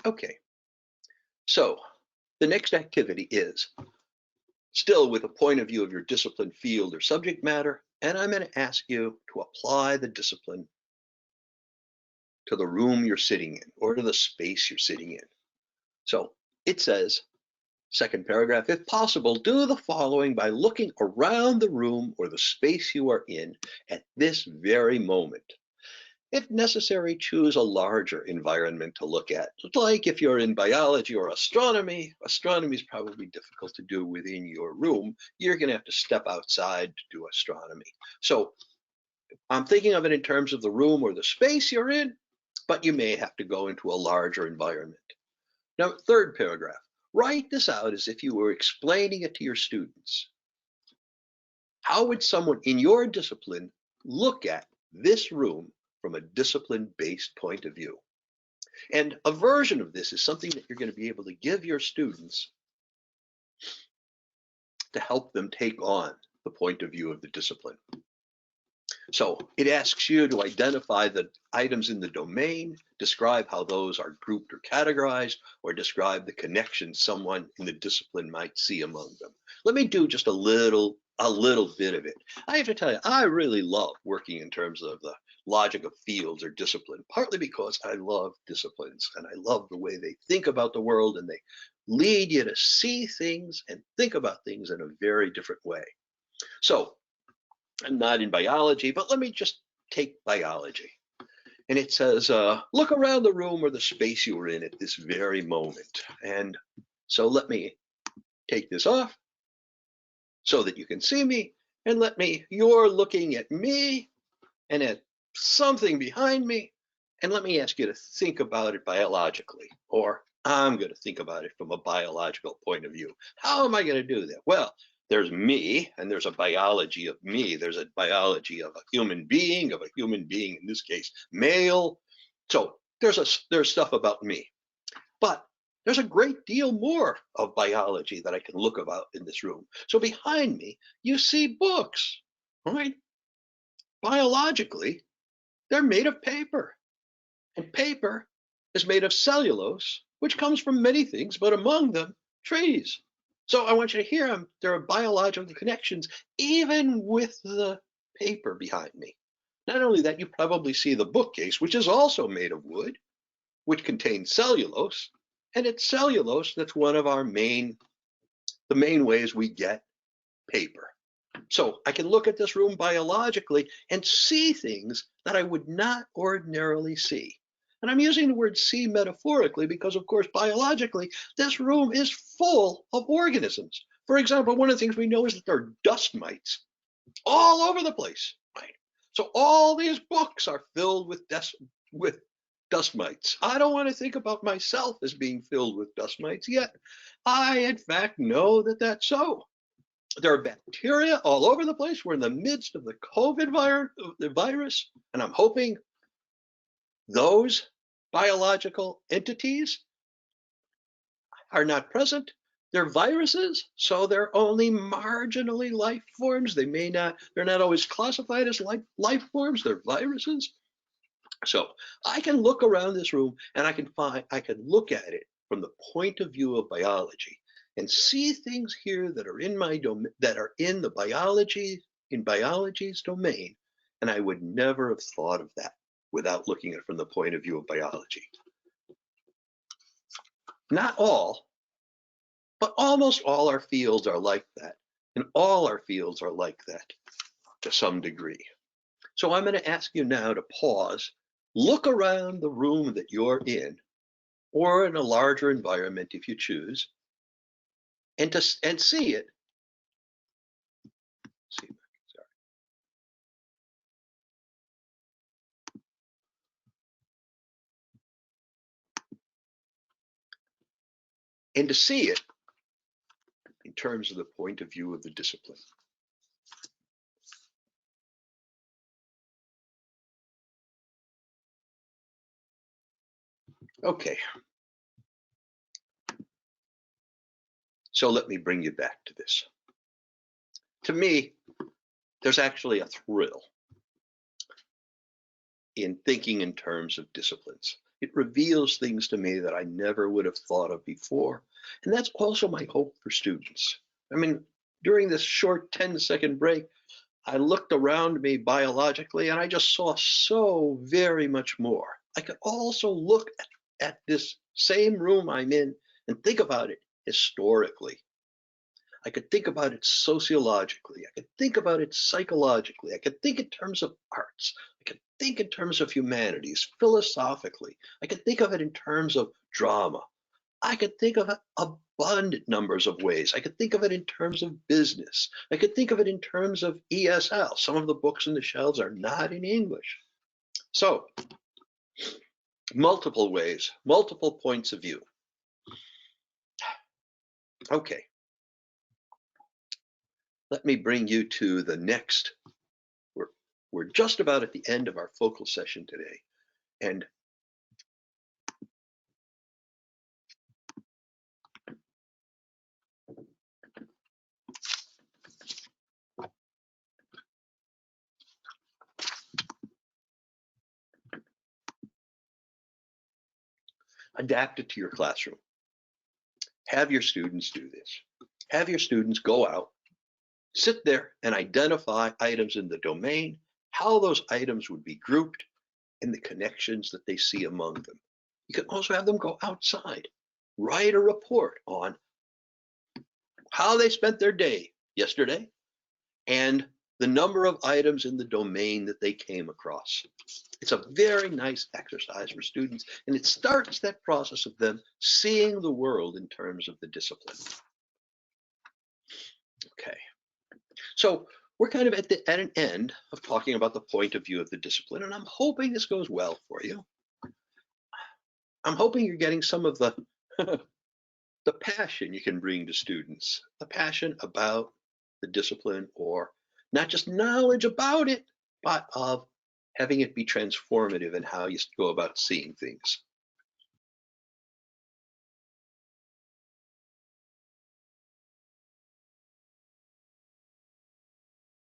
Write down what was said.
Okay, so the next activity is still with a point of view of your discipline field or subject matter, and I'm going to ask you to apply the discipline to the room you're sitting in or to the space you're sitting in. So it says, second paragraph, if possible, do the following by looking around the room or the space you are in at this very moment. If necessary, choose a larger environment to look at. Like if you're in biology or astronomy, astronomy is probably difficult to do within your room. You're going to have to step outside to do astronomy. So I'm thinking of it in terms of the room or the space you're in, but you may have to go into a larger environment. Now, third paragraph, write this out as if you were explaining it to your students. How would someone in your discipline look at this room from a discipline-based point of view? And a version of this is something that you're going to be able to give your students to help them take on the point of view of the discipline. So it asks you to identify the items in the domain, describe how those are grouped or categorized, or describe the connections someone in the discipline might see among them. Let me do just a little bit of it. I have to tell you, I really love working in terms of the logic of fields or discipline, partly because I love disciplines and I love the way they think about the world and they lead you to see things and think about things in a very different way. So I'm not in biology, but let me just take biology. And it says, look around the room or the space you are in at this very moment. And so let me take this off so that you can see me. And you're looking at me and at something behind me. And let me ask you to think about it biologically, or I'm going to think about it from a biological point of view. How am I going to do that? Well, there's me, and there's a biology of me. There's a biology of a human being, in this case, male. So there's stuff about me. But there's a great deal more of biology that I can look about in this room. So behind me, you see books, right? Biologically, they're made of paper. And paper is made of cellulose, which comes from many things, but among them, trees. So I want you to hear them. There are biological connections, even with the paper behind me. Not only that, you probably see the bookcase, which is also made of wood, which contains cellulose. And it's cellulose that's one of the main ways we get paper. So I can look at this room biologically and see things that I would not ordinarily see. And I'm using the word see metaphorically because, of course, biologically, this room is full of organisms. For example, one of the things we know is that there are dust mites all over the place, right? So all these books are filled with dust mites. I don't want to think about myself as being filled with dust mites yet. I, in fact, know that that's so. There are bacteria all over the place. We're in the midst of the COVID virus, and I'm hoping those biological entities are not present. They're viruses, so they're only marginally life forms. They're not always classified as life forms. They're viruses. So I can look around this room and I can look at it from the point of view of biology and see things here that are in my domain, that are in biology's domain, and I would never have thought of that without looking at it from the point of view of biology. Not all, but almost all our fields are like that, and all our fields are like that to some degree. So I'm going to ask you now to pause, look around the room that you're in, or in a larger environment if you choose, and see it. Sorry. And to see it in terms of the point of view of the discipline. Okay. So let me bring you back to this. To me, there's actually a thrill in thinking in terms of disciplines. It reveals things to me that I never would have thought of before. And that's also my hope for students. I mean, during this short 10-second break, I looked around me biologically and I just saw so very much more. I could also look at this same room I'm in and think about it historically. I could think about it sociologically. I could think about it psychologically. I could think in terms of arts. I could think in terms of humanities, philosophically. I could think of it in terms of drama. I could think of it abundant numbers of ways. I could think of it in terms of business. I could think of it in terms of ESL. Some of the books on the shelves are not in English. So, multiple ways, multiple points of view. Okay. Let me bring you to the next. We're just about at the end of our focal session today. And adapt it to your classroom. Have your students do this. Have your students go out, sit there and identify items in the domain, how those items would be grouped, and the connections that they see among them. You can also have them go outside, write a report on how they spent their day yesterday and the number of items in the domain that they came across. It's a very nice exercise for students, and it starts that process of them seeing the world in terms of the discipline. Okay, so we're kind of at an end of talking about the point of view of the discipline, and I'm hoping this goes well for you. I'm hoping you're getting some of the the passion you can bring to students, the passion about the discipline, or not just knowledge about it, but of having it be transformative in how you go about seeing things.